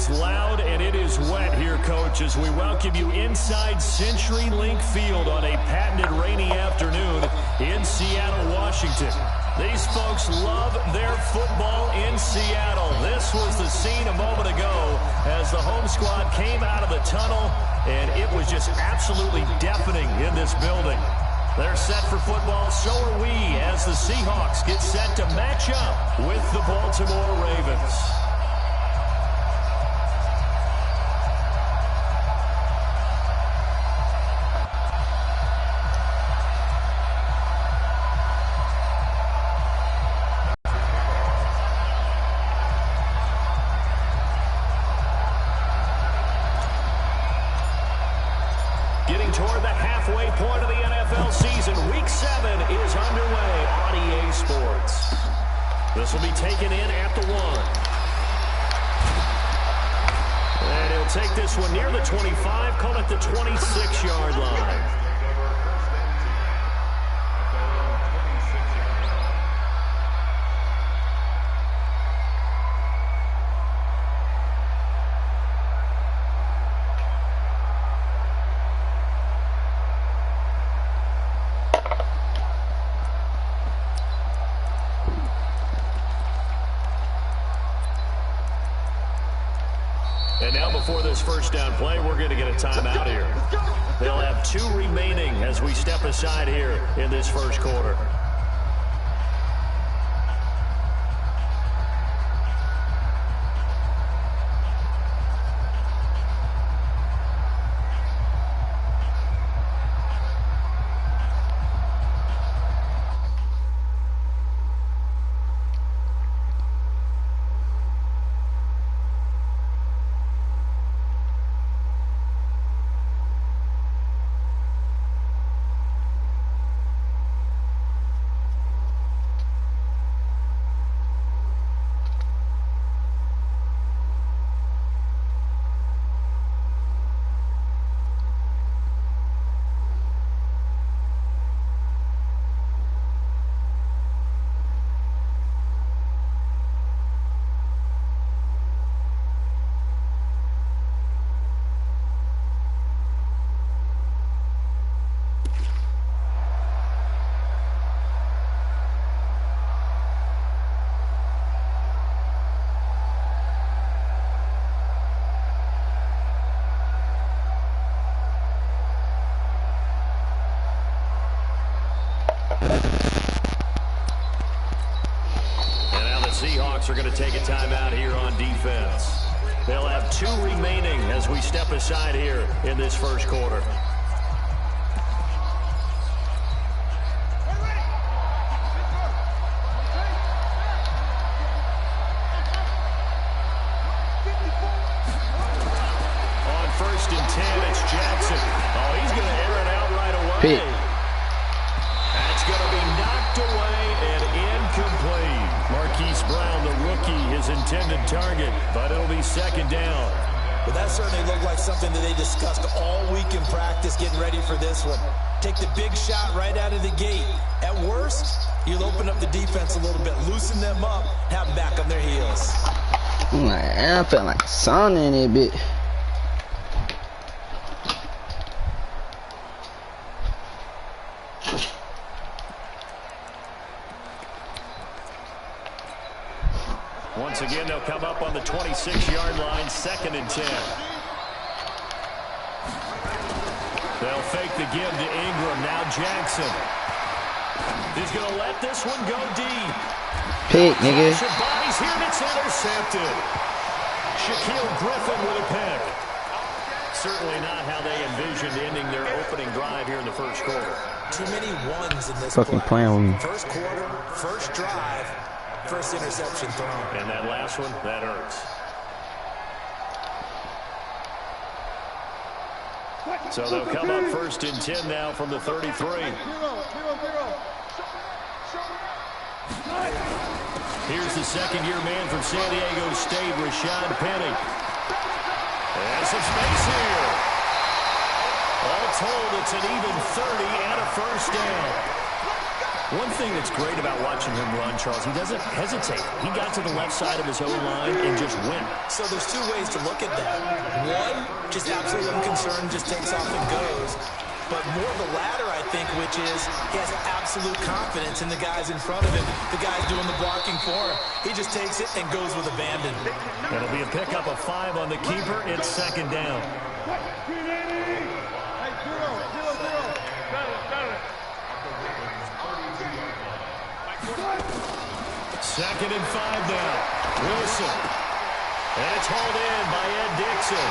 is loud and it is wet here, Coach, as we welcome you inside CenturyLink Field on a patented rainy afternoon in Seattle, Washington. These folks love their football in Seattle. This was the scene a moment ago as the home squad came out of the tunnel, and it was just absolutely deafening in this building. They're set for football, so are we, as the Seahawks get set to match up with the Baltimore Ravens. Getting toward the halfway point of the NFL season, Week 7 is underway on EA Sports. This will be taken in at the 1. And he'll take this one near the 25, call it the 26-yard line. And now before this first down play, we're going to get a timeout here. They'll have 2 remaining as we step aside here in this first quarter. Seahawks are going to take a timeout here on defense. They'll have 2 remaining as we step aside here in this first quarter. On 1st and 10, it's Jackson. Oh, he's going to air it out right away. That's going to be knocked away and incomplete. Marquise Brown, the rookie, his intended target, but it'll be 2nd down. But that certainly looked like something that they discussed all week in practice, getting ready for this one. Take the big shot right out of the gate. At worst, you'll open up the defense a little bit, loosen them up, have them back on their heels. I felt like a sauna in it a bit. Once again, they'll come up on the 26-yard line, 2nd and 10. They'll fake the give to Ingram. Now Jackson. He's going to let this one go deep. Pick, nigga. Bodies here, and it's intercepted. Shaquille Griffin with a pick. Certainly not how they envisioned ending their opening drive here in the first quarter. Too many ones in this fucking playing with me. First quarter, first drive, first interception thrown. And that last one, that hurts. So they'll come up 1st and 10 now from the 33. Here's the 2nd-year man from San Diego State, Rashad Penny. There's some space here. All told, it's an even 30 and a 1st down. One thing that's great about watching him run, Charles, he doesn't hesitate. He got to the left side of his own line and just went. So there's two ways to look at that. One, just absolutely unconcerned, just takes off and goes. But more the latter, I think, which is he has absolute confidence in the guys in front of him, the guys doing the blocking for him. He just takes it and goes with abandon. It'll be a pickup of 5 on the keeper. It's second down. Second and 5 now. Wilson. And it's hauled in by Ed Dixon.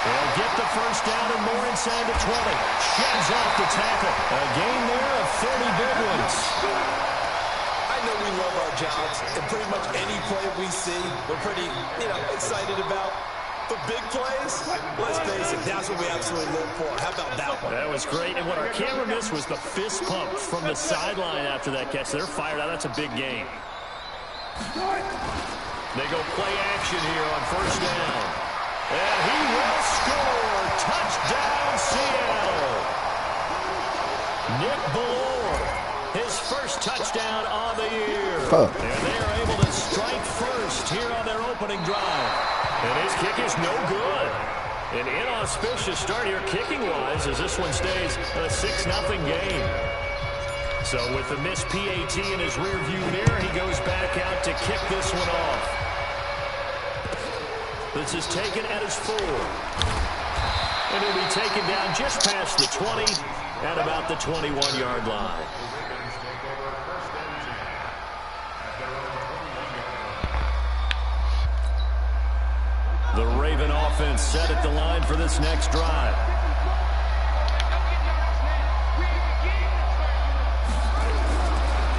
They'll get the first down and more inside the 20. Sheds off the tackle. A gain there of 30 big ones. I know we love our jobs, and pretty much any play we see, we're pretty, excited about. But big plays, let's face it, that's what we absolutely live for. How about that one? That was great. And what our camera missed was the fist pump from the sideline after that catch. They're fired out. That's a big gain. They go play action here on first down. And he will score. Touchdown, Seattle. Nick Ballore, his first touchdown on the year. And they are able to strike first here on their opening drive. And his kick is no good. An inauspicious start here kicking-wise as this one stays a 6-0 game. So with the missed PAT in his rearview mirror, he goes back out to kick this one off. This is taken at his 4. And he'll be taken down just past the 20 at about the 21-yard line. The Raven offense set at the line for this next drive.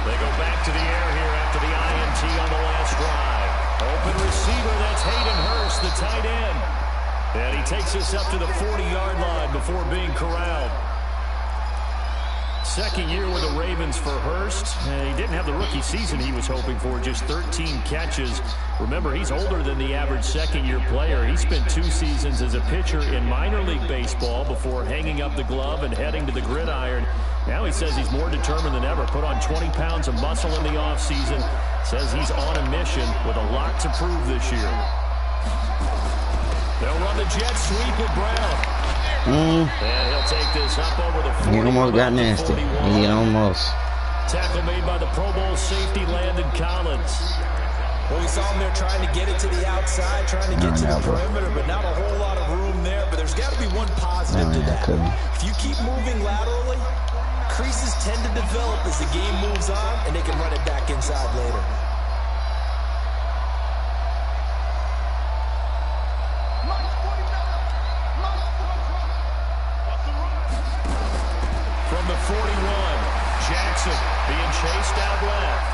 They go back to the air here after the INT on the last drive. Open receiver, that's Hayden Hurst, the tight end. And he takes us up to the 40-yard line before being corralled. Second year with the Ravens for Hurst. He didn't have the rookie season he was hoping for, just 13 catches. Remember, he's older than the average second-year player. He spent 2 seasons as a pitcher in minor league baseball before hanging up the glove and heading to the gridiron. Now he says he's more determined than ever. Put on 20 pounds of muscle in the offseason. Says he's on a mission with a lot to prove this year. They'll run the jet sweep with Brown. And he'll take this up over the 40. He almost got nasty. He almost. Tackle made by the Pro Bowl safety Landon Collins. Well, we saw him there trying to get it to the outside, trying to get to the perimeter, but not a whole lot of room there. But there's got to be one positive to that. If you keep moving laterally, creases tend to develop as the game moves on, and they can run it back inside later. From the 41, Jackson being chased out left.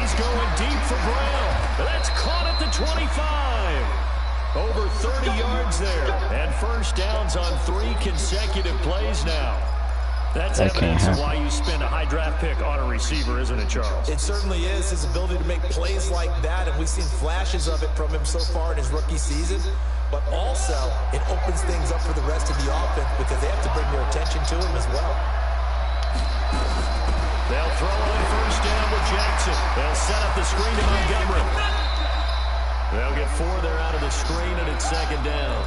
He's going deep for Brown. That's caught at the 25. Over 30 yards there. And first downs on 3 consecutive plays now. That's evidence of why you spend a high draft pick on a receiver, isn't it, Charles? It certainly is. His ability to make plays like that, and we've seen flashes of it from him so far in his rookie season. But also, it opens things up for the rest of the offense because they have to bring their attention to him as well. They'll throw on first down with Jackson. They'll set up the screen to Montgomery. They'll get 4 there out of the screen, and it's second down.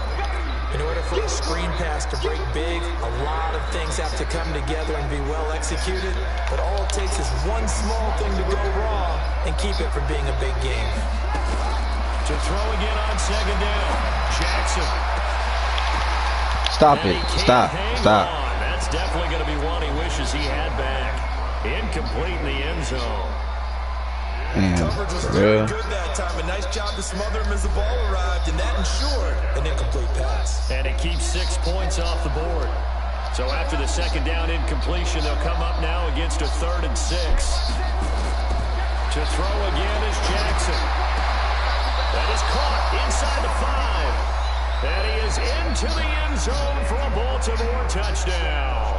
In order for a screen pass to break big, a lot of things have to come together and be well executed. But all it takes is one small thing to go wrong and keep it from being a big game. To throw again on second down, Jackson. Stop it. Stop. That's definitely going to be one he wishes he had back. Incomplete in the end zone. Coverage was very good that time. A nice job to smother him as the ball arrived, and that ensured an incomplete pass. And it keeps 6 points off the board. So after the second down incompletion, they'll come up now against a 3rd and 6. To throw again is Jackson. That is caught inside the 5. And he is into the end zone for a Baltimore touchdown.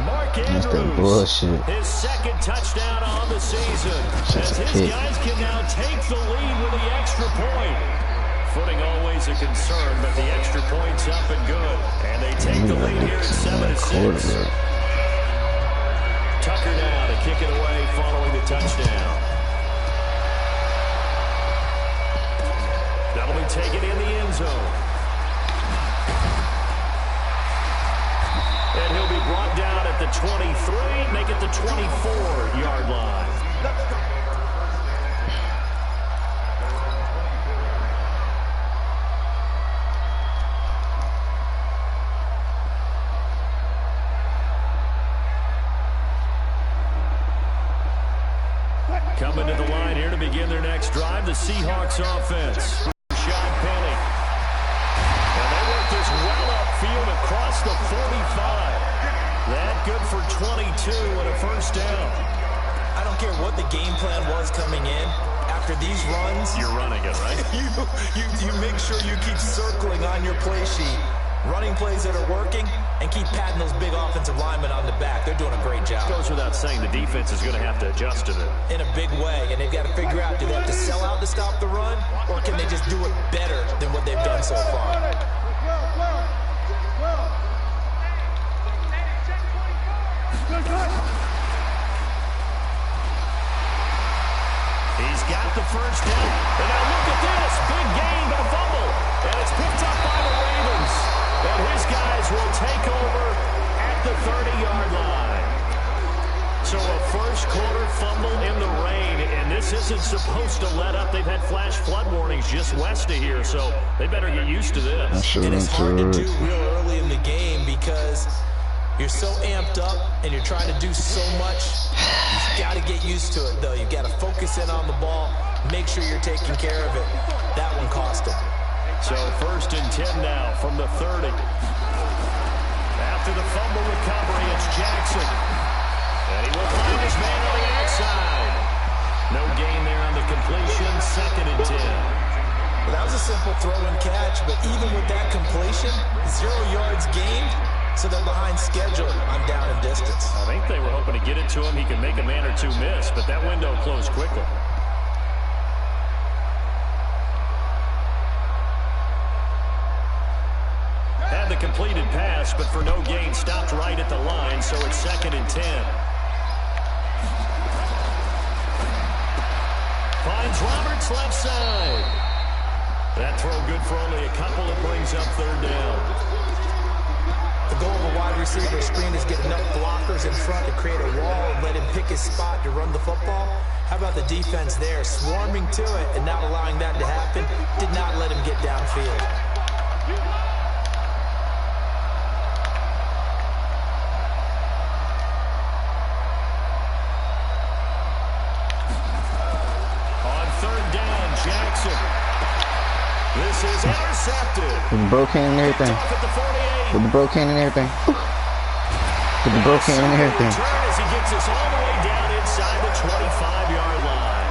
Mark Andrews, his second touchdown on the season. As his guys can now take the lead with the extra point. Footing always a concern, but the extra point's up and good. And they take the lead here at 7-6. Tough Walker now to kick it away following the touchdown. That'll be taken in the end zone. And he'll be brought down at the 23, make it the 24-yard line. Coming to the line here to begin their next drive, the Seahawks offense. Rashad Penny. And they work this well upfield across the 45. That good for 22 and a first down. I don't care what the game plan was coming in. After these runs, you're running it, right? you make sure you keep circling on your play sheet, running plays that are working, and keep patting those big offensive linemen on the back. They're doing a great job. Goes without saying the defense is going to have to adjust to it. In a big way, and they've got to figure out, do they have to sell out to stop the run, or can they just do it better than what they've done so far? He's got the first down. And now look at this. Big gain, but a fumble. And it's picked up by the Ravens. And his guys will take over at the 30-yard line. So a first-quarter fumble in the rain. And this isn't supposed to let up. They've had flash flood warnings just west of here. So they better get used to this. And it's hard to do real early in the game because you're so amped up and you're trying to do so much. You've got to get used to it, though. You've got to focus in on the ball, make sure you're taking care of it. That one cost him. So 1st and 10 now from the 30. After the fumble recovery, it's Jackson. And he will find his man on the outside. No gain there on the completion. 2nd and 10. Well, that was a simple throw and catch, but even with that completion, 0 yards gained. So they're behind schedule on down and distance. I think they were hoping to get it to him. He could make a man or two miss, but that window closed quickly. Had the completed pass, but for no gain, stopped right at the line, so it's 2nd and 10. Finds Roberts left side. That throw good for only a couple. It brings up 3rd down. The goal of a wide receiver screen is get enough blockers in front to create a wall and let him pick his spot to run the football. How about the defense there, swarming to it and not allowing that to happen? Did not let him get downfield. On 3rd down, Jackson. This is intercepted. With the broken and everything. With the broken and everything. With the broken and everything. As he gets us all the way down inside the 25-yard line.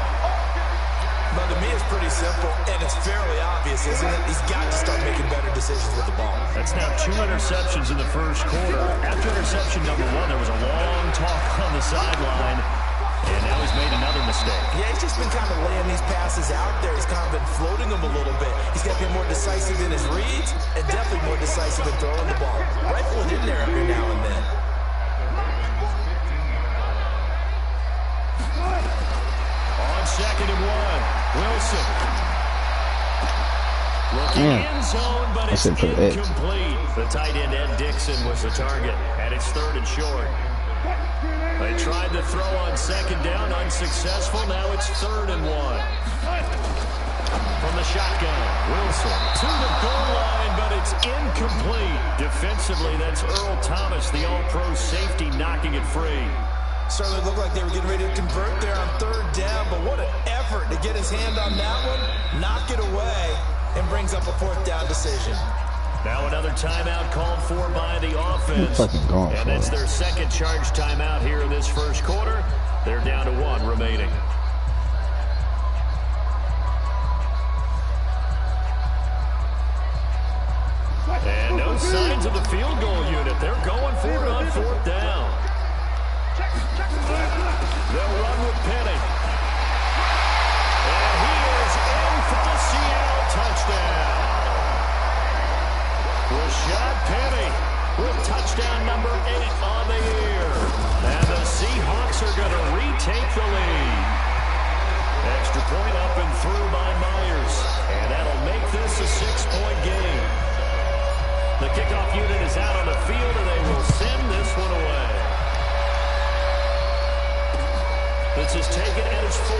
But to me, it's pretty simple, and it's fairly obvious, isn't it? He's got to start making better decisions with the ball. That's now 2 interceptions in the first quarter. After interception number 1, there was a long talk on the sideline. And now he's made another mistake. Yeah, he's just been kind of laying these passes out there. He's kind of been floating them a little bit. He's got to be more decisive in his reads and definitely more decisive in throwing the ball. Rifle it in there every now and then. On 2nd and 1, Wilson. Looking end zone, but it's incomplete. The tight end, Ed Dixon, was the target, and it's 3rd and short. They tried to throw on 2nd down, unsuccessful. Now it's 3rd and 1. From the shotgun, Wilson to the goal line, but it's incomplete. Defensively, that's Earl Thomas, the all-pro safety, knocking it free. Certainly looked like they were getting ready to convert there on 3rd down, but what an effort to get his hand on that one, knock it away, and brings up a 4th down decision. Now another timeout called for by the offense. And it's their 2nd charge timeout here in this first quarter. They're down to 1 remaining. And no signs of the field goal unit. They're going for it on 4th down. They'll run with Penny. And he is in for the Seattle touchdown. Russxdk with touchdown number 8 on the year. And the Seahawks is taken at his 4.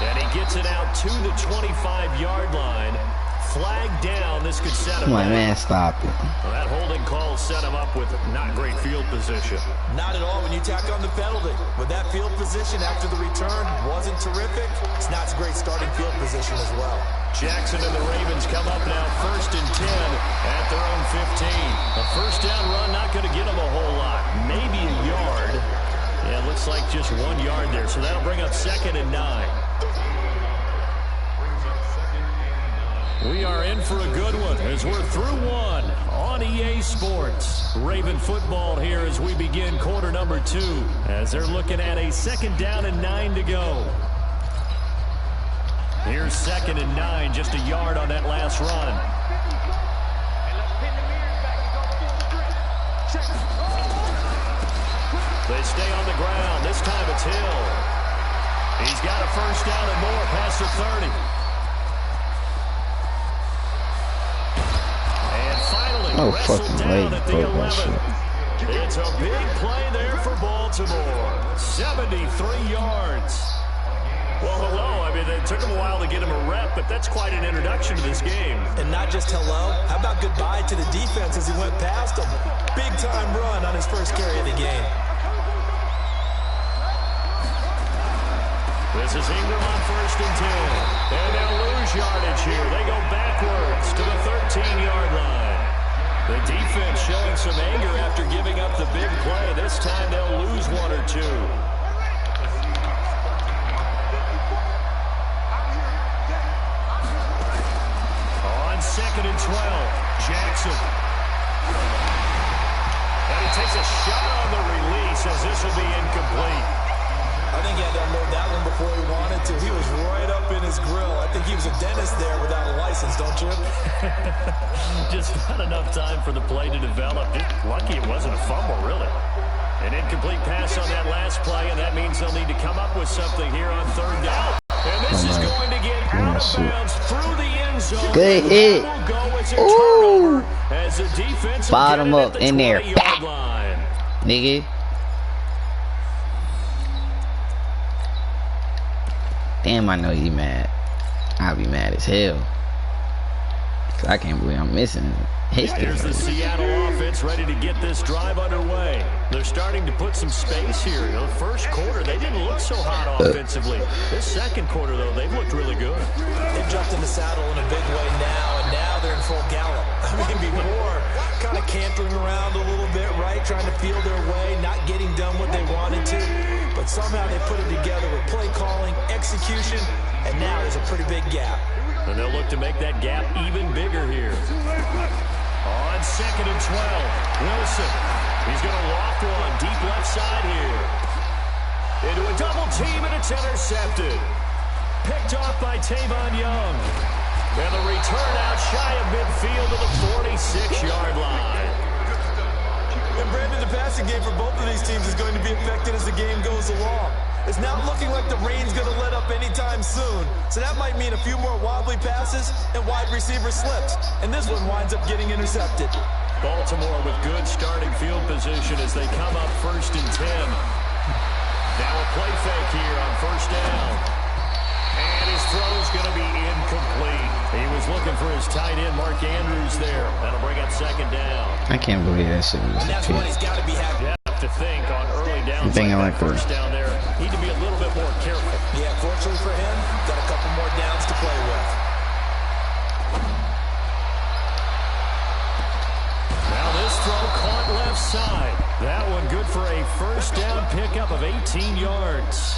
And he gets it out to the 25-yard line. Flag down. This could set him up. My man, stop it. Well, that holding call set him up with not great field position. Not at all when you tack on the penalty. With that field position after the return wasn't terrific. It's not a great starting field position as well. Jackson and the Ravens come up now 1st and 10 at their own 15. A first down run not going to get them a whole lot. Maybe a yard. Yeah, it looks like just 1 yard there. So that'll bring up 2nd and 9. We are in for a good one as we're through one on EA Sports. Raven football here as we begin quarter number 2 as they're looking at a 2nd down and 9 to go. Here's 2nd and 9, just a yard on that last run. They stay on the ground. This time it's Hill. He's got a first down and more past the 30. Oh, fucking late, that shit. It's a big play there for Baltimore. 73 yards. Well, hello. I mean, it took him a while to get him a rep, but that's quite an introduction to this game. And not just hello. How about goodbye to the defense as he went past him? Big-time run on his first carry of the game. This is Ingram on 1st and 10. And they'll lose yardage here. They go backwards to the 13-yard line. The defense showing some anger after giving up the big play. This time they'll lose 1 or 2. On 2nd and 12, Jackson. And he takes a shot on the release as this will be incomplete. I think he had to unload that one before he wanted to. He was right up in his grill. I think he was a dentist there without a license, don't you? Just not enough time for the play to develop. Lucky it wasn't a fumble, really. An incomplete pass on that last play, and that means they'll need to come up with something here on 3rd down. And this is going to get out of bounds through the end zone. Good hit. Ooh. As the defense bottom up in there. Nigga. Damn, I know you mad. I'll be mad as hell. Cause I can't believe I'm missing history. Here's the Seattle offense ready to get this drive underway. They're starting to put some space here. You know, the first quarter, they didn't look so hot offensively. This second quarter, though, they've looked really good. They've jumped in the saddle in a big way now, and now they're in full gallop. I mean, before, kind of cantering around a little bit, right? Trying to feel their way, not getting done what they wanted to. But somehow they put it together with play calling, execution, and now there's a pretty big gap. And they'll look to make that gap even bigger here. On 2nd and 12, Wilson. He's going to loft one deep left side here. Into a double team, and it's intercepted. Picked off by Tavon Young. And the return out shy of midfield to the 46-yard line. And Brandon, the passing game for both of these teams is going to be affected as the game goes along. It's not looking like the rain's going to let up anytime soon. So that might mean a few more wobbly passes and wide receiver slips. And this one winds up getting intercepted. Baltimore with good starting field position as they come up 1st and 10. Now a play fake here on 1st down. And his throw's going to be incomplete. He was looking for his tight end, Mark Andrews, there. That'll bring up 2nd down. I can't believe that shit was and that's when he's got to be happy. You have to think on early downs like first down there. Need to be a little bit more careful. Yeah, fortunately for him, got a couple more downs to play with. Now this throw caught left side. That one good for a first down pickup of 18 yards.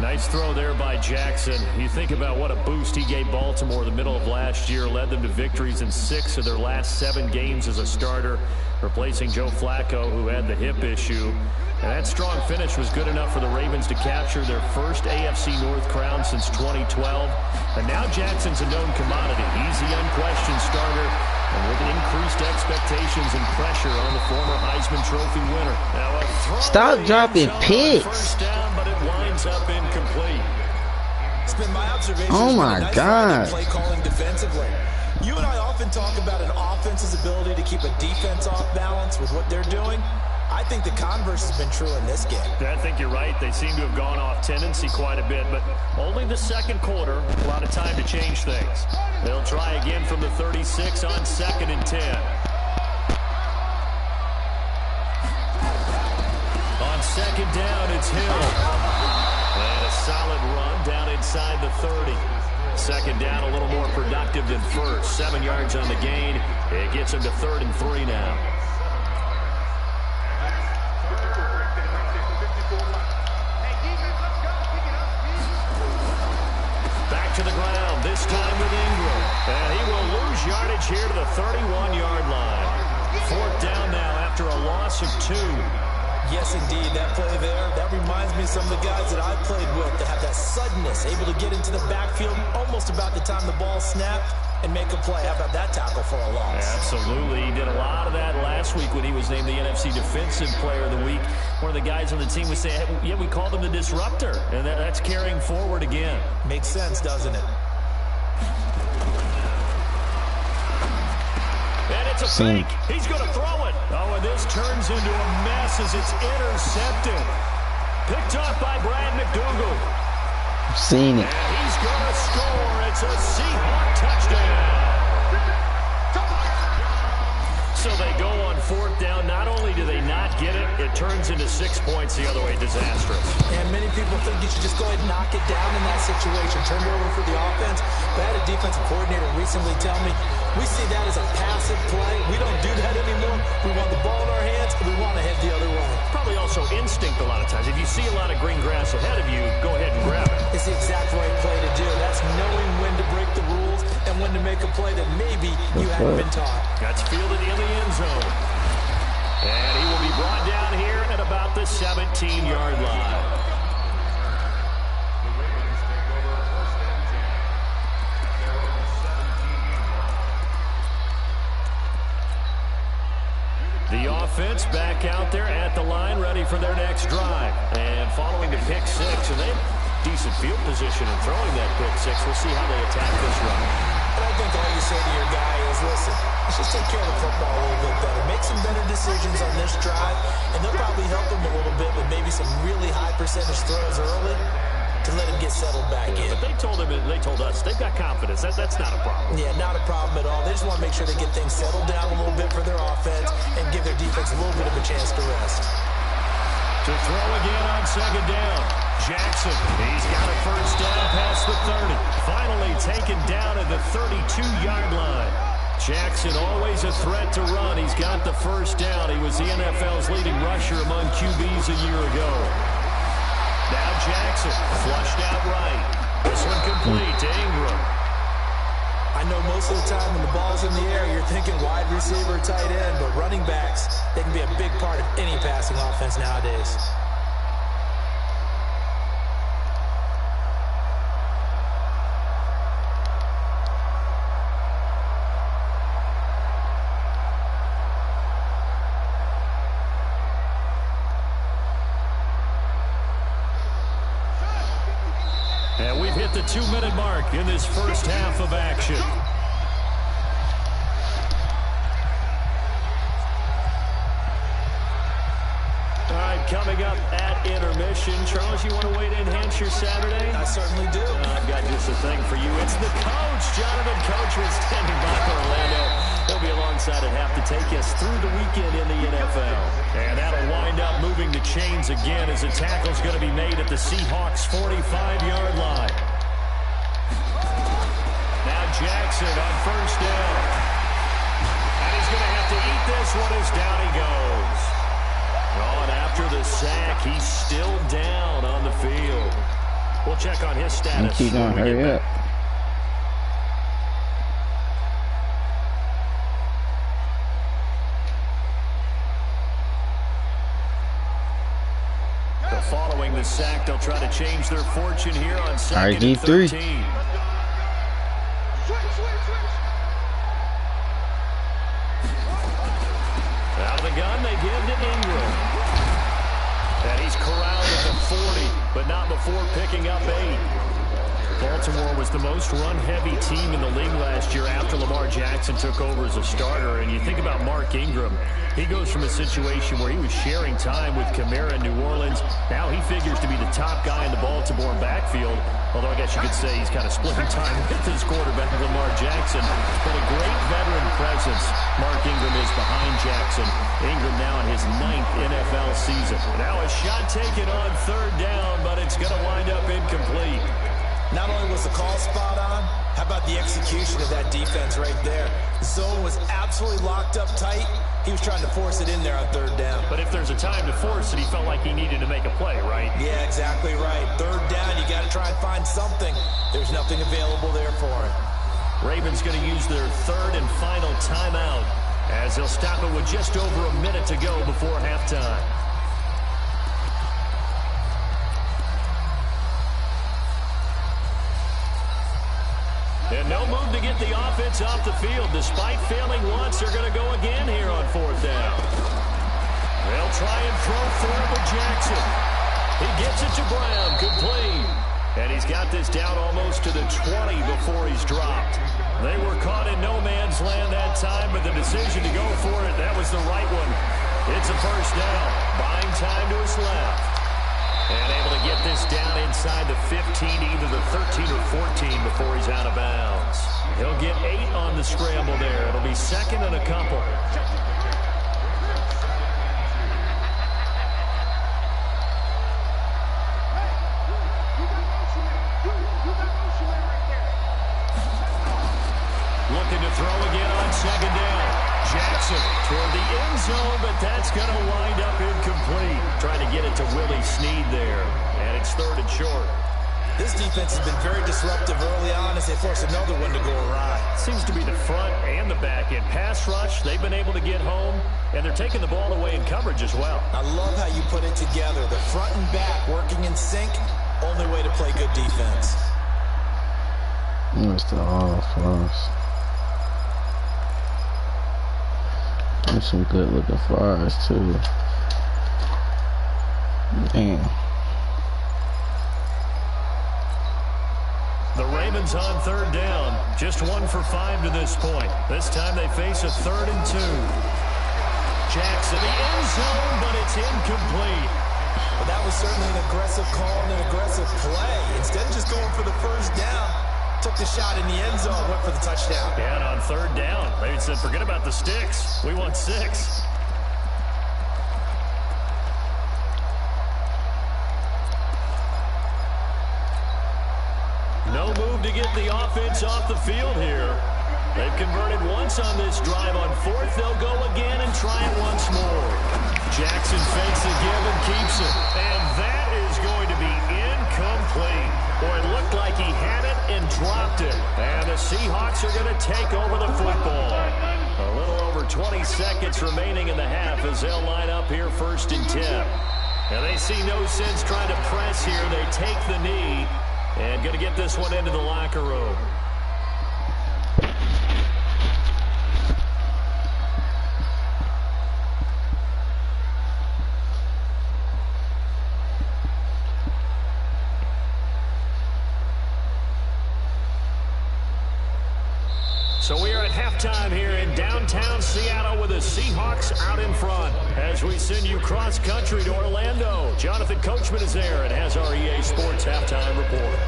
Nice throw there by Jackson. You think about what a boost he gave Baltimore the middle of last year, led them to victories in 6 of their last 7 games as a starter, replacing Joe Flacco, who had the hip issue. And that strong finish was good enough for the Ravens to capture their first AFC North crown since 2012. And now Jackson's a known commodity. He's the unquestioned starter, and with increased expectations and pressure on the former Heisman Trophy winner. Now stop dropping picks. First down, but it winds up incomplete. It's been my observation. Oh my God. Play calling defensively. You and I often talk about an offense's ability to keep a defense off balance with what they're doing. I think the converse has been true in this game. I think you're right. They seem to have gone off tendency quite a bit, but only the second quarter. A lot of time to change things. They'll try again from the 36 on 2nd and 10. On 2nd down, it's Hill. And a solid run down inside the 30. 2nd down, a little more productive than first. 7 yards on the gain. It gets him to 3rd and 3 now. To the ground, this time with Ingram. And he will lose yardage here to the 31-yard line. 4th down now after a loss of 2. Yes, indeed. That play there, that reminds me of some of the guys that I've played with that have that suddenness, able to get into the backfield almost about the time the ball snapped and make a play. How about that tackle for a loss? Absolutely. He did a lot of that last week when he was named the NFC Defensive Player of the Week. One of the guys on the team was saying, hey, yeah, we called him the disruptor, and that's carrying forward again. Makes sense, doesn't it? And it's a fake. He's going to throw it. Oh, and this turns into a mess as it's intercepted. Picked off by Brad McDougal. Seen it. And he's going to score. It's a Seahawk touchdown. So they go on 4th down. Not only do they not get it, it turns into 6 points the other way. Disastrous. And many people think you should just go ahead and knock it down in that situation. Turn it over for the offense. But I had a defensive coordinator recently tell me, we see that as a passive play. We don't do that anymore. We want the ball in our hands, and we want to head the other way. Probably also instinct a lot of times. If you see a lot of green grass ahead of you, go ahead and grab it. It's the exact right play to do. That's knowing when to break the rules and when to make a play that maybe you hadn't been taught. That's fielded in the end zone. And he will be brought down here at about the 17-yard line. The offense back out there at the line, ready for their next drive. And following the pick 6, and they have decent field position in throwing that pick 6. We'll see how they attack this run. And I think all you say to your guy is, listen, let's just take care of the football a little bit better. Make some better decisions on this drive, and they'll probably help him a little bit with maybe some really high percentage throws early to let him get settled back in. But they told us they've got confidence. That's not a problem. Yeah, not a problem at all. They just want to make sure they get things settled down a little bit for their offense and give their defense a little bit of a chance to rest. To throw again on 2nd down. Jackson, he's got a 1st down past the 30. Finally taken down at the 32-yard line. Jackson always a threat to run. He's got the 1st down. He was the NFL's leading rusher among QBs a year ago. Now Jackson, flushed out right. This one complete to Ingram. I know most of the time when the ball's in the air, you're thinking wide receiver, tight end, but running backs, they can be a big part of any passing offense nowadays. And we've hit the 2-minute mark in this first half of action. All right, coming up at intermission. Charles, you want to wait to enhance your Saturday? I certainly do. I've got just a thing for you. It's the coach. Jonathan Coach was standing by for Orlando. He'll be alongside at half to take us through the weekend in the NFL. And that'll wind up moving the chains again as the tackle's going to be made at the Seahawks' 45-yard line. Now Jackson on 1st down. And he's going to have to eat this one as down he goes. Oh, and after the sack, he's still down on the field. We'll check on his status. Keep going, hurry up. Following the sack, they'll try to change their fortune here on 2nd and 13. Out of the gun, they give to Ingram. And he's corralled at the 40, but not before picking up 8. Baltimore was the most run-heavy team in the league last year after Lamar Jackson took over as a starter. And you think about Mark Ingram, he goes from a situation where he was sharing time with Kamara in New Orleans. Now he figures to be the top guy in the Baltimore backfield. Although I guess you could say he's kind of splitting time with his quarterback, Lamar Jackson. But a great veteran presence Mark Ingram is behind Jackson. Ingram now in his 9th NFL season. Now a shot taken on 3rd down, but it's going to wind up incomplete. Not only was the call spot on, how about the execution of that defense right there? The zone was absolutely locked up tight. He was trying to force it in there on 3rd down. But if there's a time to force it, he felt like he needed to make a play, right? Yeah, exactly right. 3rd down, you got to try and find something. There's nothing available there for him. Ravens going to use their 3rd and final timeout as they'll stop it with just over a minute to go before halftime. And no move to get the offense off the field. Despite failing once, they're going to go again here on 4th down. They'll try and throw for it with Jackson. He gets it to Brown, complete. And he's got this down almost to the 20 before he's dropped. They were caught in no man's land that time, but the decision to go for it, that was the right one. It's a 1st down, buying time to his left. And able to get this down inside the 15, either the 13 or 14 before he's out of bounds. He'll get 8 on the scramble there. It'll be 2nd and a couple. Looking to throw again on 2nd down. Jackson toward the end zone, but that's going to wind up incomplete. Trying to get it to Willie Snead there, and it's 3rd and short. This defense has been very disruptive early on as they force another one to go awry. Seems to be the front and the back end. Pass rush, they've been able to get home, and they're taking the ball away in coverage as well. I love how you put it together. The front and back working in sync, only way to play good defense. What's the offense? There's some good looking flyers too. Damn. The Ravens on 3rd down. Just 1 for 5 to this point. This time they face a 3rd and 2. Jackson, the end zone, but it's incomplete. Well, that was certainly an aggressive call and an aggressive play. Instead of just going for the 1st down, took the shot in the end zone, went for the touchdown. Yeah, and on 3rd down, they said, forget about the sticks. We want 6. No move to get the offense off the field here. They've converted once on this drive. On 4th, they'll go again and try it once more. Jackson fakes the give and keeps it. And that is going to be incomplete. Boy, it looked like he had it and dropped it. And the Seahawks are going to take over the football. A little over 20 seconds remaining in the half as they'll line up here 1st and 10. And they see no sense trying to press here. They take the knee and going to get this one into the locker room. So we are at halftime here in downtown Seattle with the Seahawks out in front as we send you cross-country to Orlando. Jonathan Coachman is there and has our EA Sports halftime report.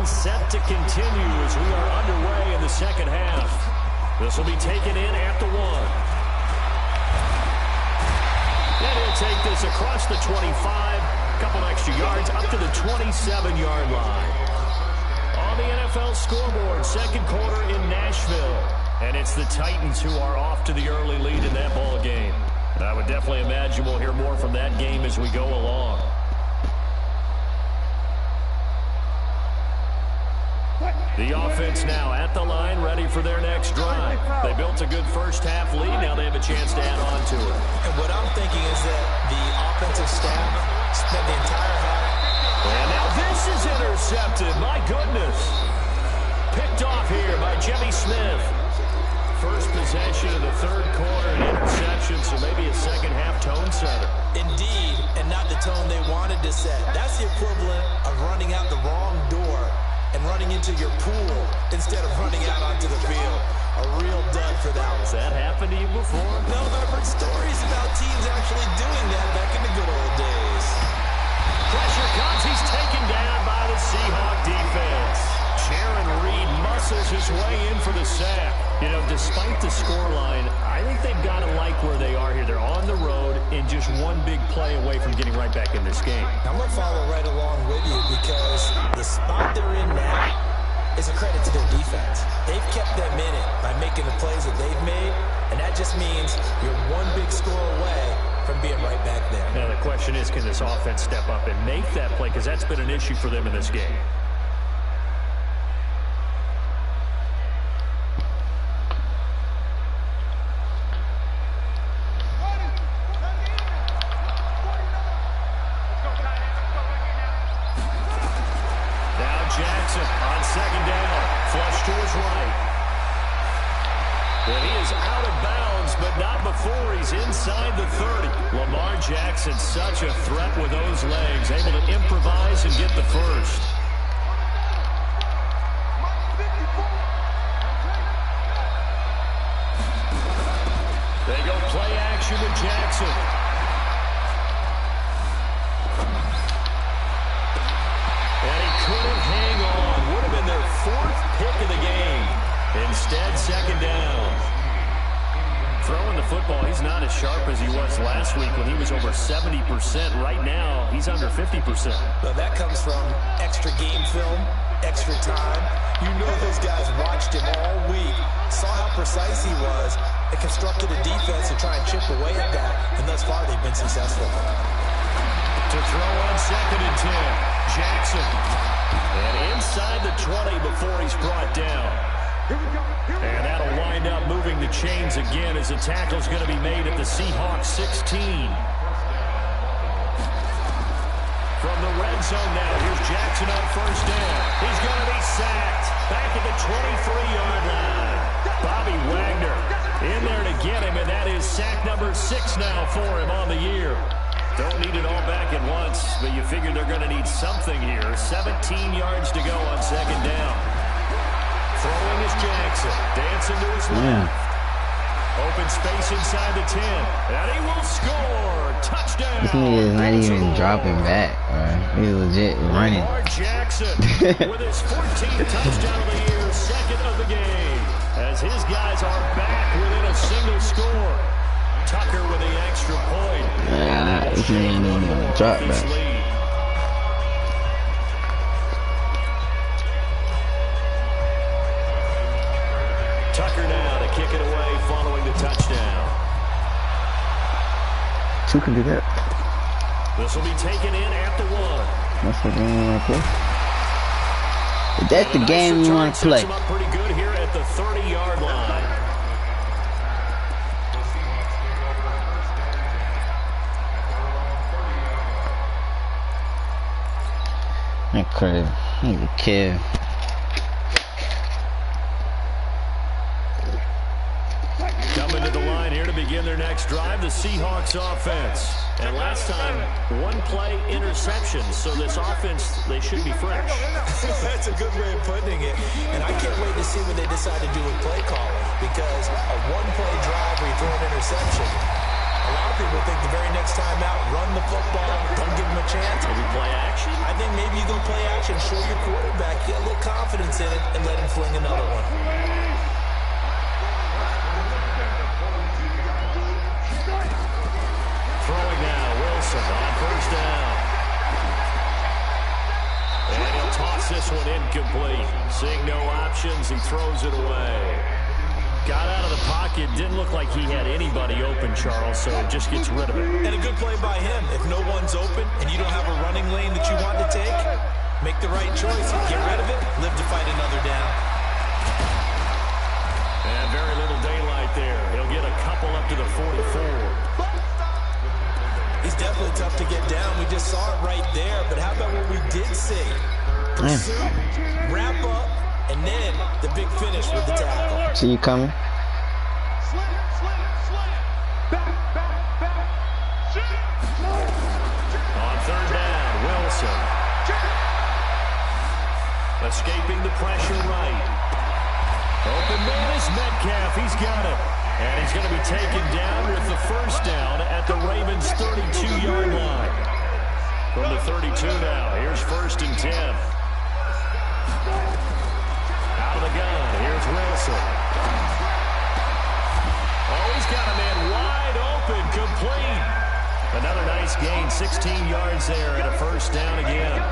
Set to continue as we are underway in the 2nd half. This will be taken in at the 1. And he'll take this across the 25, a couple extra yards, up to the 27-yard line. On the NFL scoreboard, 2nd quarter in Nashville. And it's the Titans who are off to the early lead in that ball game. And I would definitely imagine we'll hear more from that game as we go along. The offense now at the line, ready for their next drive. They built a good first-half lead. Now they have a chance to add on to it. And what I'm thinking is that the offensive staff spent the entire half. And now this is intercepted. My goodness. Picked off here by Jimmy Smith. First possession of the third quarter, an interception, so maybe a second-half tone setter. Indeed, and not the tone they wanted to set. That's the equivalent of running out the wrong door and running into your pool instead of running out onto the field. A real dud for that one. Has that happened to you before? No, but I've heard stories about teams actually doing that back in the good old days. Pressure comes. He's taken down by the Seahawk defense. Jaron Reed muscles his way in for the sack. You know, despite the scoreline, I think they've got to like where they are here. They're on the road and just one big play away from getting right back in this game. I'm going to follow right along with you because the spot they're in now is a credit to their defense. They've kept them in it by making the plays that they've made, and that just means you're one big score away from being right back there. Now the question is, can this offense step up and make that play? Because that's been an issue for them in this game. Jackson on second down, flush to his right. And he is out of bounds, but not before he's inside the 30. Lamar Jackson, such a threat with those legs, able to improvise and get the first. They go play action with Jackson. Couldn't hang on. Would have been their fourth pick of the game. Instead, second down. Throwing the football, he's not as sharp as he was last week when he was over 70%. Right now, he's under 50%. Well, that comes from extra game film, extra time. You know those guys watched him all week, saw how precise he was, and constructed a defense to try and chip away at that, and thus far they've been successful. To throw on second and 10, Jackson. And inside the 20 before he's brought down. And that'll wind up moving the chains again as the tackle's going to be made at the Seahawks 16. From the red zone now, here's Jackson on first down. He's going to be sacked back at the 23-yard line. Bobby Wagner in there to get him, and that is sack number 6 now for him on the year. Don't need it all back at once, but you figure they're going to need something here. 17 yards to go on second down. Throwing is Jackson. Dancing to his left. Open space inside the 10. And he will score. Touchdown. This nigga is not even dropping back, bro. He's legit running. Lamar Jackson with his 14th touchdown of the year, second of the game. As his guys are back within a single score. Tucker with the extra point. Yeah, this nigga ain't even gonna drop back. Tucker now to kick it away following the touchdown. Two can do that. This will be taken in at the 1. That's the game you want to play. If that's the game you want to play. Up pretty good here at the 30-yard line. That crazy. He's a kid. Coming to the line here to begin their next drive, the Seahawks offense. And last time, one play interception. So this offense, they should be fresh. That's a good way of putting it. And I can't wait to see what they decide to do with play calling. Because a one-play drive where you throw an interception, a lot of people think the very next time out, run the football, don't give them a chance. Maybe play action? I think maybe you go play action, show your quarterback, get a little confidence in it, and let him fling another one. Throwing now, Wilson on first down. And he'll toss this one incomplete. Seeing no options, he throws it away. Got out of the pocket, didn't look like he had anybody open, Charles, so it just gets rid of it. And a good play by him. If no one's open and you don't have a running lane that you want to take, Make the right choice. Get rid of it. Live to fight another down. And very little daylight there. He'll get a couple up to the 44. He's definitely tough to get down. We just saw it right there. But how about what we did see? Pursue, wrap up, and then the big finish with the tackle. See you coming. On third down, Wilson. Escaping the pressure right. Open man is Metcalf. He's got it. And he's going to be taken down with the first down at the Ravens' 32-yard line. From the 32 now, here's 1st and 10. Out of the gun, here's Wilson. Oh, he's got a man wide open, complete. Another nice gain, 16 yards there and a first down again.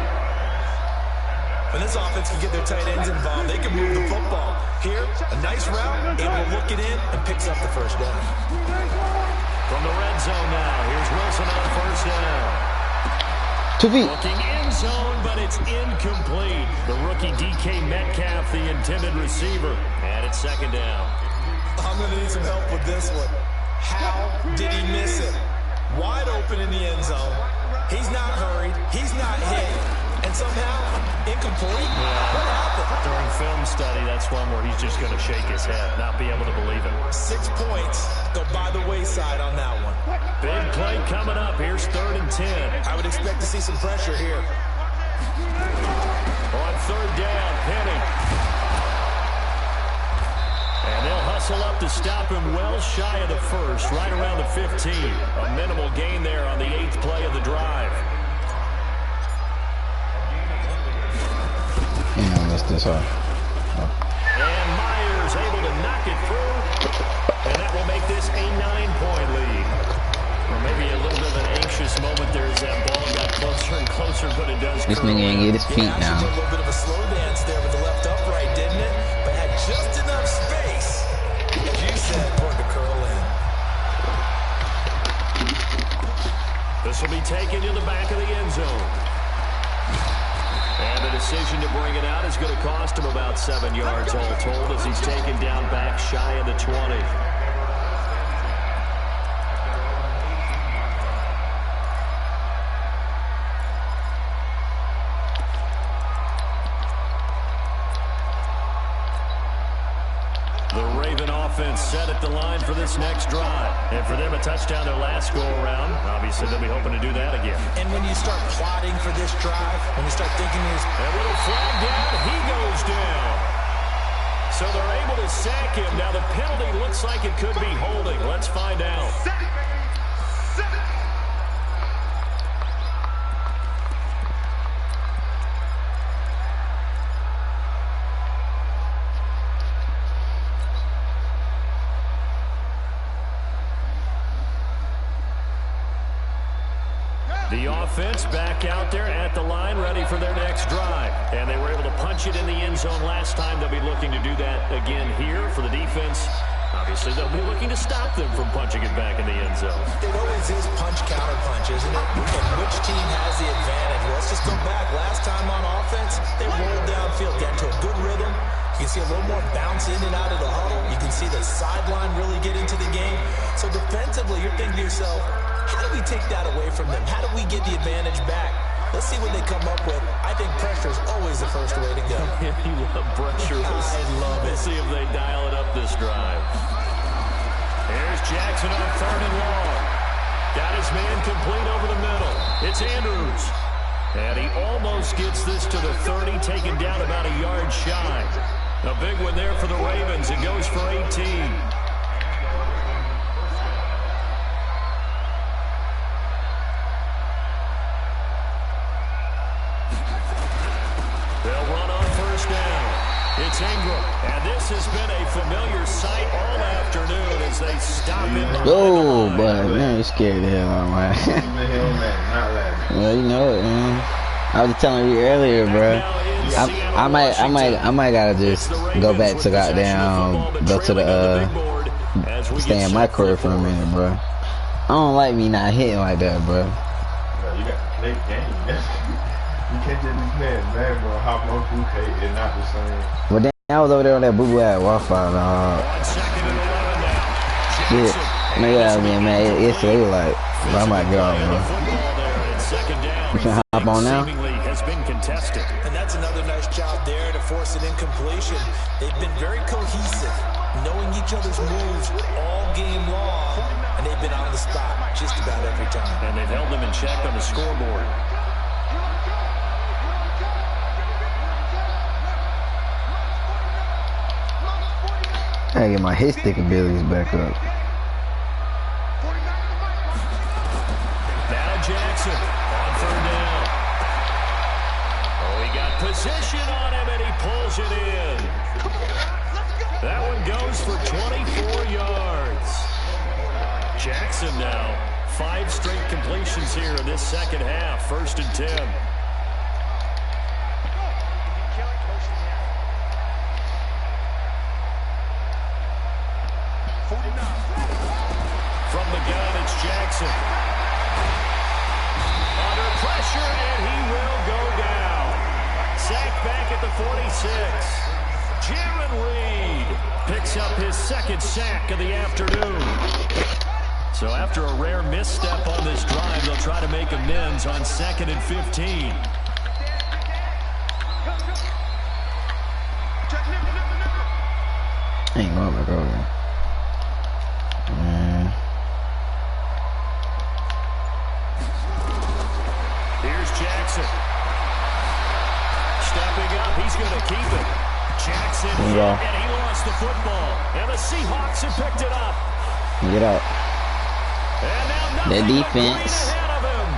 When this offense can get their tight ends involved, they can move the football. Here, a nice route, able to look it in, and picks up the first down. From the red zone now, here's Wilson on first down. 2 feet. Looking end zone, but it's incomplete. The rookie DK Metcalf, the intended receiver. And it's 2nd down. I'm going to need some help with this one. How did he miss it? Wide open in the end zone. He's not hurried. He's not hit. And somehow, incomplete. What happened? During film study, that's one where he's just going to shake his head, not be able to believe it. 6 points go by the wayside on that one. Big play coming up. Here's 3rd and 10. I would expect to see some pressure here. On 3rd down, Penny. And they'll hustle up to stop him well shy of the first, right around the 15. A minimal gain there on the 8th play of the drive. This hard. And Myers able to knock it through. And that will make this a 9-point lead. Or maybe a little bit of an anxious moment there as that ball got closer and closer, but it does. This nigga ain't get his feet now. A little bit of a slow dance there with the left upright, didn't it? But had just enough space, as you said, for it to curl in. This will be taken to the back of the end zone. And the decision to bring it out is going to cost him about 7 yards all told as he's taken down back shy of the 20. Offense set at the line for this next drive. And for them, a touchdown their last go-around. Obviously, they'll be hoping to do that again. And when you start plotting for this drive, when you start thinking there's a little flag down, he goes down. So they're able to sack him. Now, the penalty looks like it could be holding. Let's find out. The offense back out there at the line, ready for their next drive. And they were able to punch it in the end zone last time. They'll be looking to do that again here for the defense. Obviously, they'll be looking to stop them from punching it back in the end zone. It always is punch-counter-punch, isn't it? And which team has the advantage? Well, let's just go back. Last time on offense, they rolled downfield, got into a good rhythm. You can see a little more bounce in and out of the huddle. You can see the sideline really get into the game. So defensively, you're thinking to yourself, how do we take that away from them? How do we get the advantage back? Let's see what they come up with. I think pressure is always the first way to go. You love pressure. I love it. We'll see if they dial it up this drive. Here's Jackson on 3rd and long. Got his man complete over the middle. It's Andrews. And he almost gets this to the 30, taken down about a yard shy. A big one there for the Ravens. It goes for 18. It's Ingram, and this has been a familiar sight all afternoon as they stop him. Oh, but man, you're scared the hell out, man. Well, you know it, man. I was telling you earlier, bro. I might gotta just go back to goddamn, go to the stay in my crib for a minute, bro. I don't like me not hitting like that, bro. You got to play the game. You can't just be playing Madden or hop on 2K. It's not the same. Well, then I was over there on that boo-boo at Wi-Fi, dog. Shit. Maybe I mean, man, yesterday was like, I might get off, bro. You can hop on now? Has been contested. And that's another nice job there to force an incompletion. They've been very cohesive, knowing each other's moves all game long, and they've been on the spot just about every time. And they've held them in check on the scoreboard. I gotta get my hit stick abilities back up. Now Jackson on third down. Oh, he got position on him and he pulls it in. That one goes for 24 yards. Jackson now 5 straight completions here in this second half. 1st and 10. From the gun, it's Jackson. Under pressure, and he will go down. Sacked back at the 46. Jaron Reed picks up his 2nd sack of the afternoon. So after a rare misstep on this drive, they'll try to make amends on 2nd and 15. Ain't going back over there. Here's Jackson. Stepping up, he's going to keep it. Jackson hit, and he lost the football. And the Seahawks have picked it up. Get out. And now the defense. Ahead of him.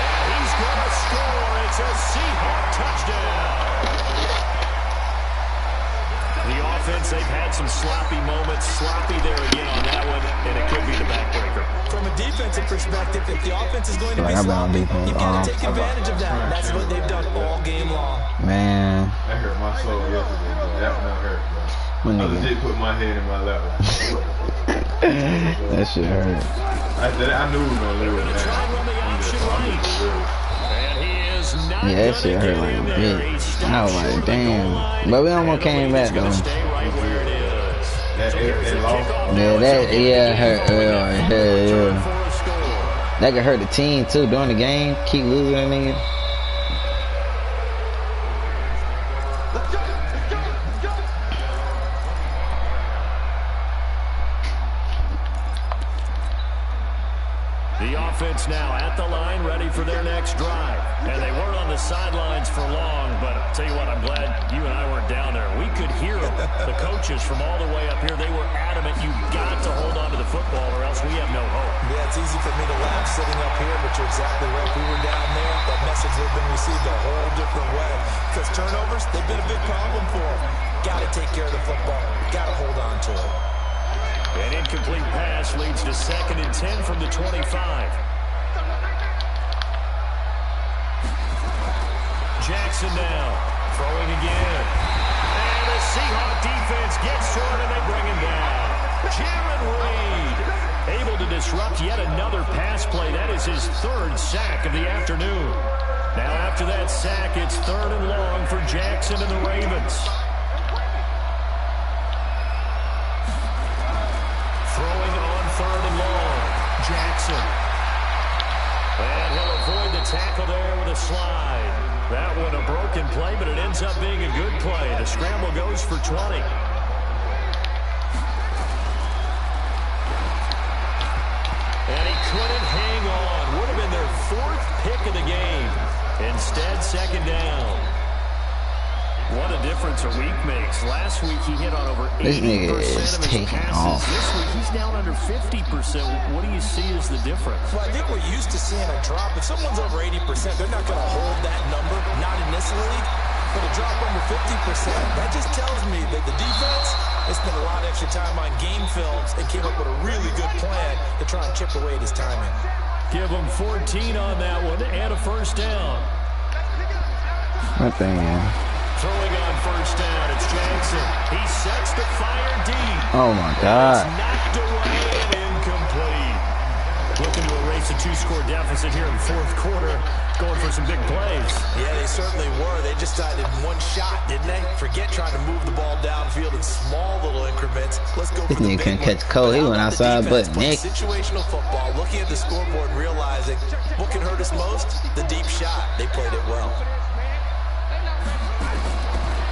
And he's going to score. It's a Seahawk touchdown. The offense, they've had some sloppy moments. Sloppy there again on that one, and it could be the backbreaker. From a defensive perspective, if the offense is going to be sloppy, you've got to take advantage of that. And that's what they've done all game long. Man. That hurt my soul yesterday, bro. That one hurt, bro. I legit put my head in my lap. That shit hurt. I knew we were going to lose that. Yeah, that shit hurt like a bitch. I was like, damn. But we almost came back, though. Yeah, hurt. Yeah. That could hurt the team, too, during the game. Keep losing that nigga. The offense now at the line, ready for their next drive. And they weren't on the sidelines for long, but I'll tell you what, I'm glad you and I weren't down there. We could hear them. The coaches from all the way up here, they were adamant, you've got to hold on to the football or else we have no hope. Yeah, it's easy for me to laugh sitting up here, but you're exactly right. If we were down there, that message would have been received a whole different way. Because turnovers, they've been a big problem for them. Got to take care of the football. Got to hold on to it. An incomplete pass leads to 2nd and 10 from the 25. Jackson now, throwing again. And the Seahawk defense gets to him and they bring him down. Jaron Reed able to disrupt yet another pass play. That is his 3rd sack of the afternoon. Now after that sack, it's 3rd and long for Jackson and the Ravens. Throwing on 3rd and long. Jackson. And he'll avoid the tackle there with a slide. That one a broken play, but it ends up being a good play. The scramble goes for 20. And he couldn't hang on. Would have been their 4th pick of the game. Instead, 2nd down. What a difference a week makes. Last week he hit on over 80% of his passes. This week he's down under 50%. What do you see as the difference? Well, I think we're used to seeing a drop. If someone's over 80%, they're not going to hold that number, not in this league. But a drop under 50%, that just tells me that the defense has spent a lot of extra time on game films and came up with a really good plan to try and chip away at his timing. Give him 14 on that one and a 1st down. What the hell? Throwing on 1st down, it's Jackson. He sets the fire deep. Oh my God. It's knocked away and incomplete. Looking to erase a 2-score deficit here in 4th quarter. going for some big plays. Yeah, they certainly were. They just decided one shot, didn't they? Forget trying to move the ball downfield in small little increments. Let's go for the big one. Catch Cole. He went outside, but Nick. Situational football, looking at the scoreboard, realizing what can hurt us most? The deep shot. They played it well.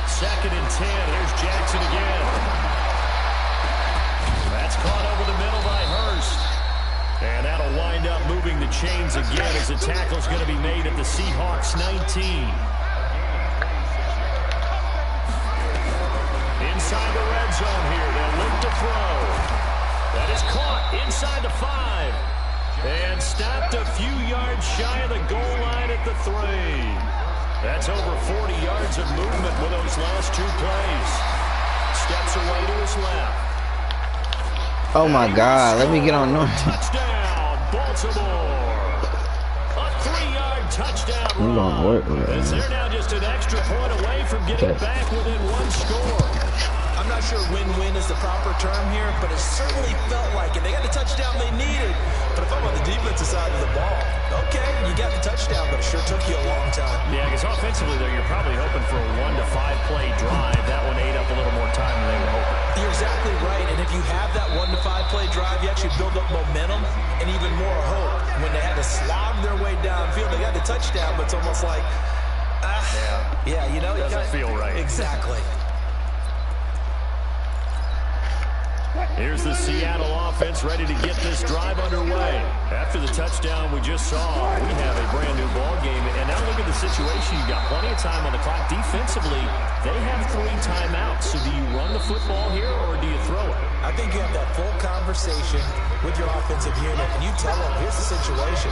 2nd and 10. Here's Jackson again. That's caught over the middle by Hurst. And that'll wind up moving the chains again as the tackle's going to be made at the Seahawks 19. Inside the red zone here. They'll look to throw. That is caught inside the 5. And stopped a few yards shy of the goal line at the 3. That's over 40 yards of movement with those last 2 plays. Steps away to his left. Oh my God, let me get on North. Touchdown, Baltimore. A 3-yard touchdown We're going to work with as they're now just an extra point away from getting back within 1 score. I'm not sure win-win is the proper term here, but it certainly felt like it. They got the touchdown they needed. But if I'm on the defensive side of the ball, okay, you got the touchdown, but it sure took you a long time. Yeah, because offensively, though, you're probably hoping for a 1 to 5 play drive. That one ate up a little more time than they were hoping. You're exactly right, and if you have that 1 to 5 play drive, you actually build up momentum and even more hope. When they had to slog their way downfield, they got the touchdown, but it's almost like, yeah, you know, it doesn't feel right. Exactly. Here's the Seattle offense ready to get this drive underway. After the touchdown we just saw, we have a brand new ball game. And now look at the situation. You've got plenty of time on the clock. Defensively, they have 3 timeouts. So do you run the football here or do you throw it? I think you have that full conversation with your offensive unit, and you tell them, here's the situation.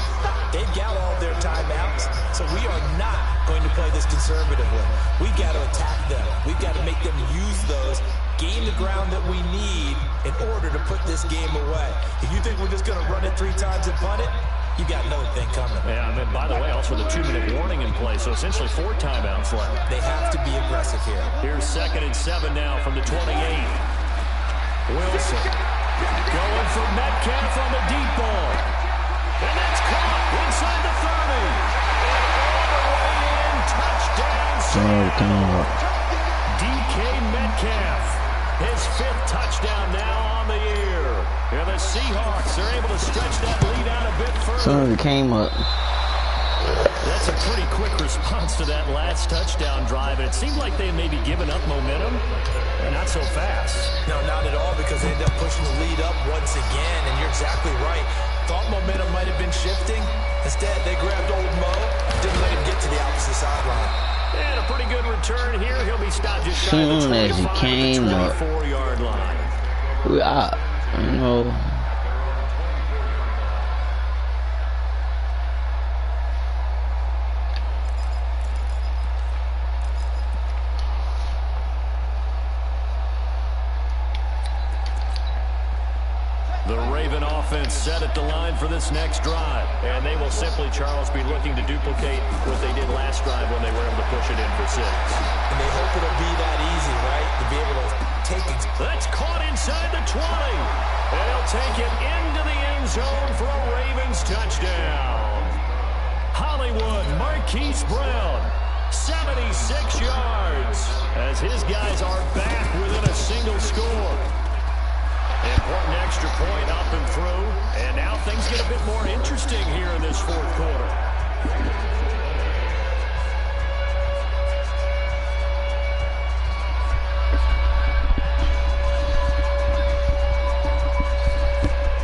They've got all of their timeouts, so we are not going to play this conservatively. We've got to attack them. We've got to make them use those, gain the ground that we need in order to put this game away. If you think we're just going to run it 3 times and punt it, you got another thing coming. Yeah, and then, by the way, also the 2-minute warning in play, so essentially 4 timeouts left. They have to be aggressive here. Here's 2nd and 7 now from the 28. Wilson going for Metcalf on the deep ball. And that's caught inside the 30. And all the way in, touchdown. DK Metcalf, his 5th touchdown now on the year. And the Seahawks are able to stretch that lead out a bit further. Soon as it came up. That's a pretty quick response to that last touchdown drive. And it seemed like they had maybe given up momentum. And not so fast. No, not at all, because they ended up pushing the lead up once again. And you're exactly right. Thought momentum might have been shifting. Instead, they grabbed old Mo. Didn't let him get to the opposite sideline. And a pretty good return here. He'll be stopped just shy of the 24-yard line. You know. The Raven offense set at the line for this next drive. And they will simply, Charles, be looking to duplicate what they did last drive when they were able to push it in for 6. And they hope it'll be that easy, right? To be able to take it. That's caught inside the 20. And they'll take it into the end zone for a Ravens touchdown. Hollywood Marquise Brown, 76 yards, as his guys are back within a single score. Important extra point up and through. And now things get a bit more interesting here in this 4th quarter.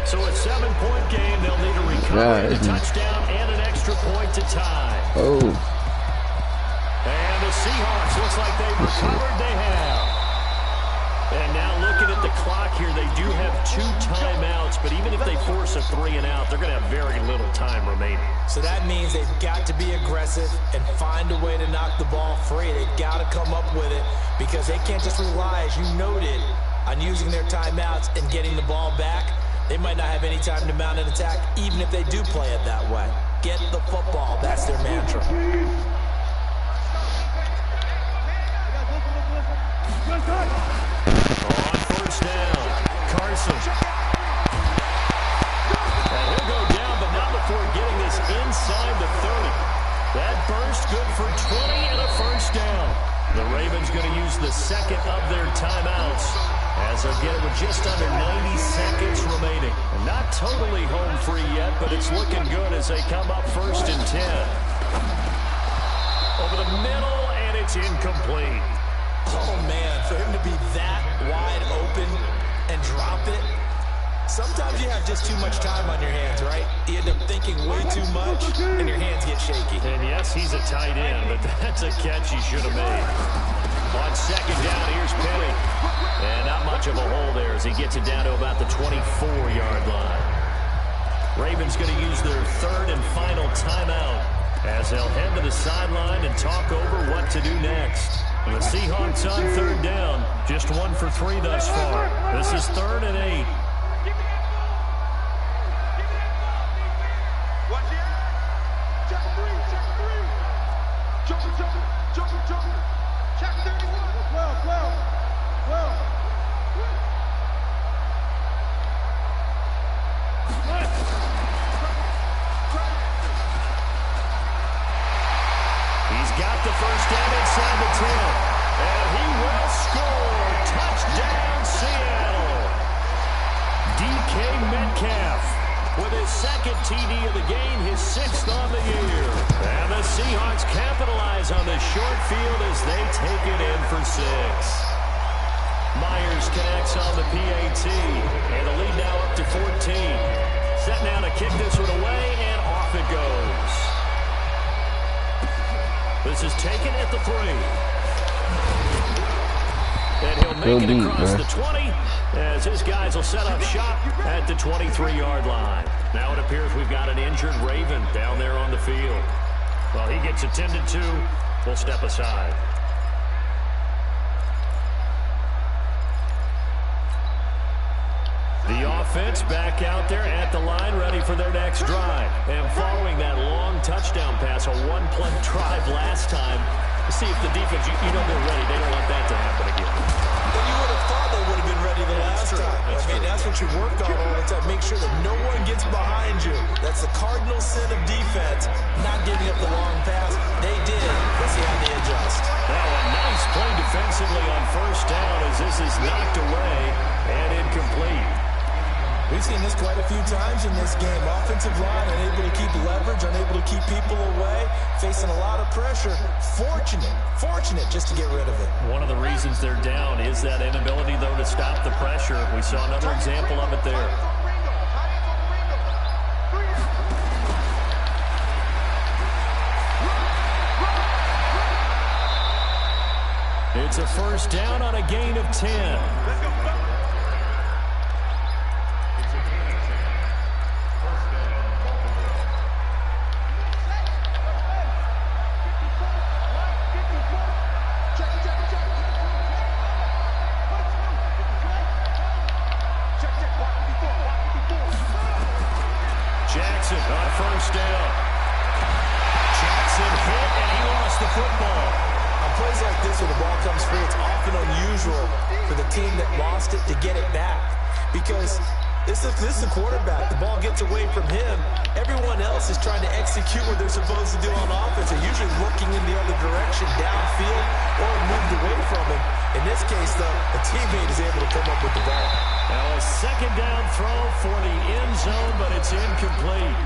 So a 7-point game, they'll need a recovery, a touchdown, and an extra point to tie. Oh. And the Seahawks, looks like they've recovered. They have. And now looking at the clock here, they do have 2 timeouts, but even if they force a 3-and-out, they're going to have very little time remaining. So that means they've got to be aggressive and find a way to knock the ball free. They've got to come up with it because they can't just rely, as you noted, on using their timeouts and getting the ball back. They might not have any time to mount an attack, even if they do play it that way. Get the football. That's their mantra. On first down, Carson. And he'll go down, but not before getting this inside the 30. for 20 and a first down. The Ravens going to use the second of their timeouts as they'll get it with just under 90 seconds remaining. And not totally home free yet, but it's looking good as they come up first and 10. Over the middle, and it's incomplete. Oh, man, for him to be that wide open and drop it. Sometimes you have just too much time on your hands, right? You end up thinking way too much, and your hands get shaky. And yes, he's a tight end, but that's a catch he should have made. On second down, here's Penny. And not much of a hole there as he gets it down to about the 24-yard line. Ravens going to use their third and final timeout as they'll head to the sideline and talk over what to do next. The Seahawks on third down, just 1 for 3 thus far. This is 3rd and 8. TD of the game, his 6th on the year. And the Seahawks capitalize on the short field as they take it in for 6. Myers connects on the PAT, and the lead now up to 14. Set now to kick this one away, and off it goes. This is taken at the 3. And he'll make it across the 20 as his guys will set up shop at the 23-yard line. Now it appears we've got an injured Raven down there on the field. While he gets attended to, we'll step aside. The offense back out there at the line, ready for their next drive. And following that long touchdown pass, a one-play drive last time, see if the defense, you know they're ready. They don't want that to happen again. But you would have thought they would have been ready the last time. That's what you work on all the time. Make sure that no one gets behind you. That's the cardinal sin of defense, not giving up the long pass. They did. Let's see how they adjust. Now a nice play defensively on first down as this is knocked away and incomplete. We've seen this quite a few times in this game. Offensive line unable to keep leverage, unable to keep people away, facing a lot of pressure. Fortunate just to get rid of it. One of the reasons they're down is that inability, though, to stop the pressure. We saw another example of it there. It's a first down on a gain of 10. On first down. Jackson hit, and he lost the football. On plays like this, when the ball comes free, it's often unusual for the team that lost it to get it back. Because this is the quarterback. The ball gets away from him. Everyone else is trying to execute what they're supposed to do on offense. They're usually looking in the other direction, downfield, or moved away from him. In this case, though, a teammate is able to come up with the ball. Now a second down throw for the end zone, but it's incomplete.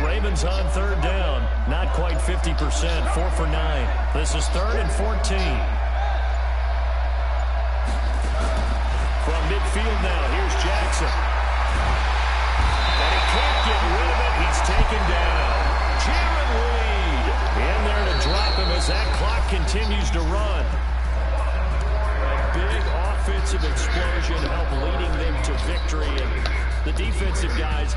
Ravens on third down, not quite 50%, 4 for 9. This is 3rd and 14. From midfield now, here's Jackson. And he can't get rid of it. He's taken down. Jaron Reed in there to drop him as that clock continues to run. A big offensive explosion helped leading them to victory. And the defensive guys...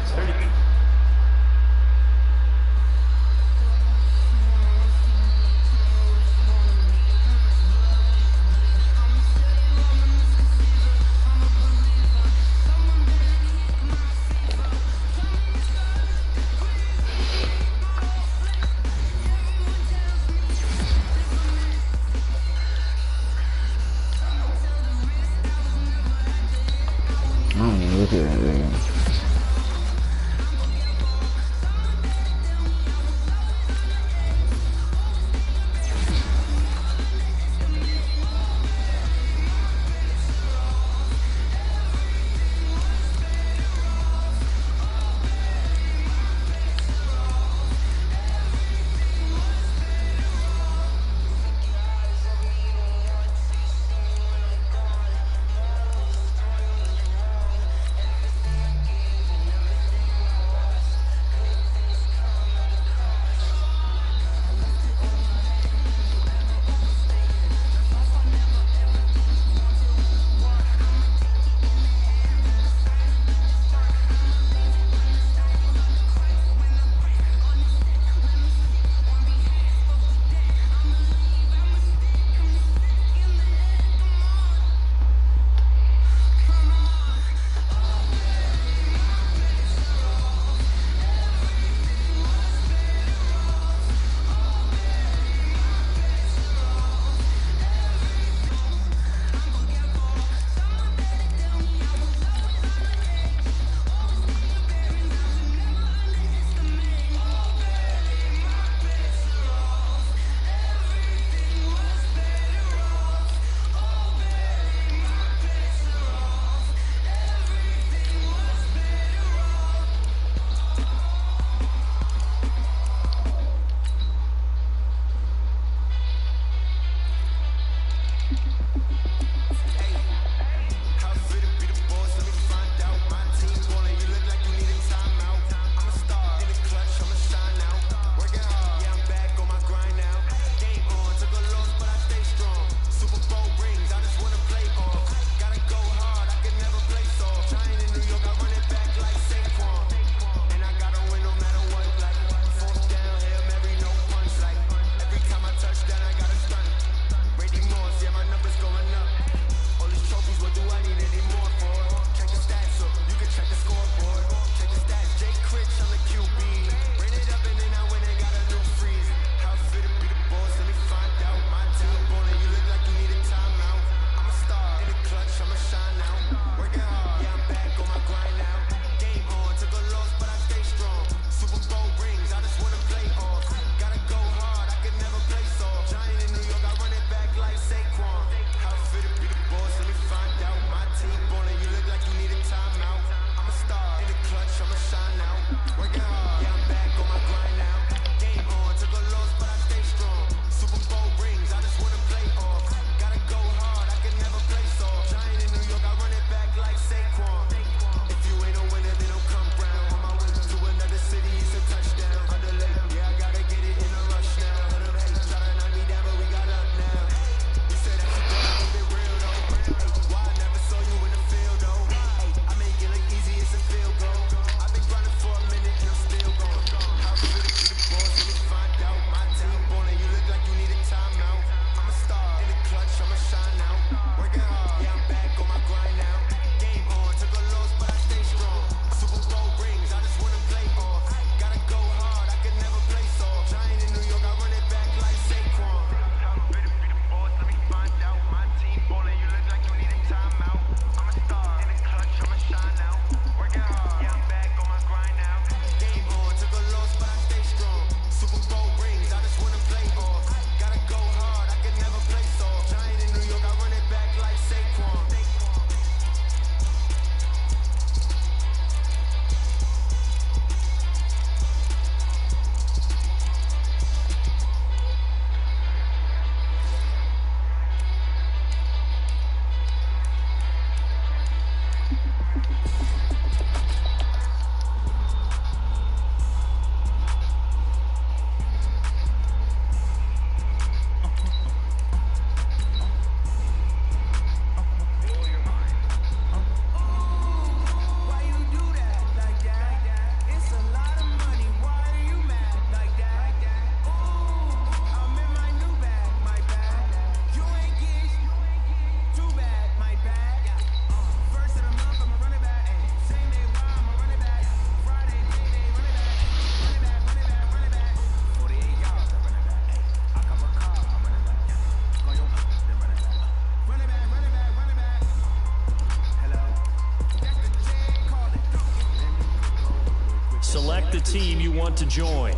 Select the team you want to join.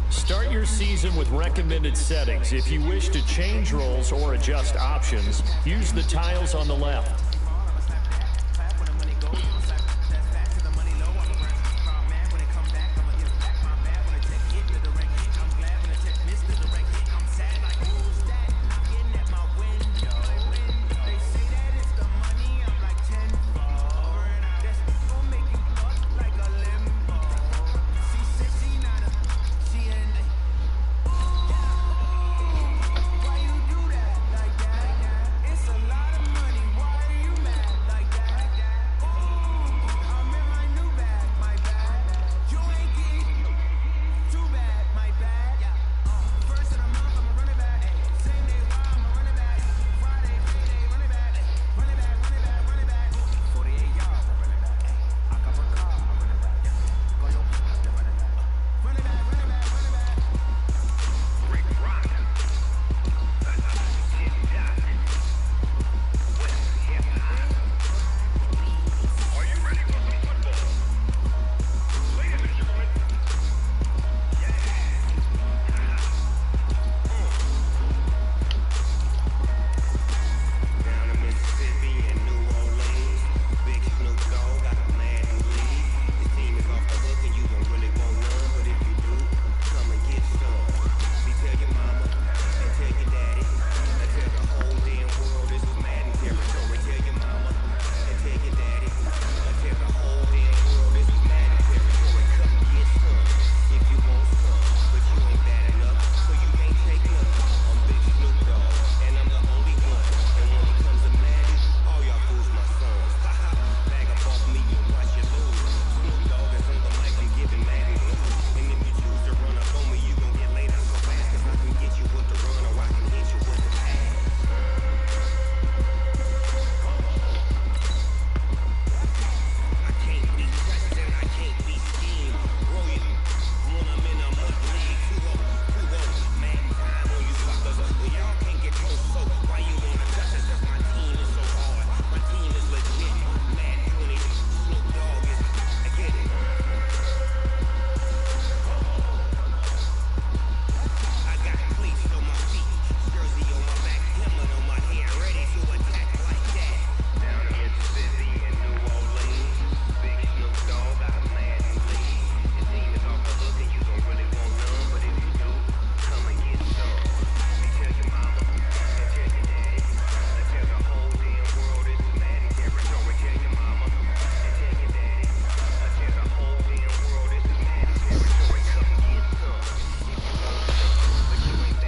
Start your season with recommended settings. If you wish to change roles or adjust options, use the tiles on the left.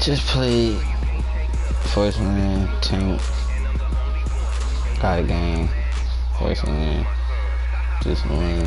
Just played first win, tank. Got a game. First win. Just win.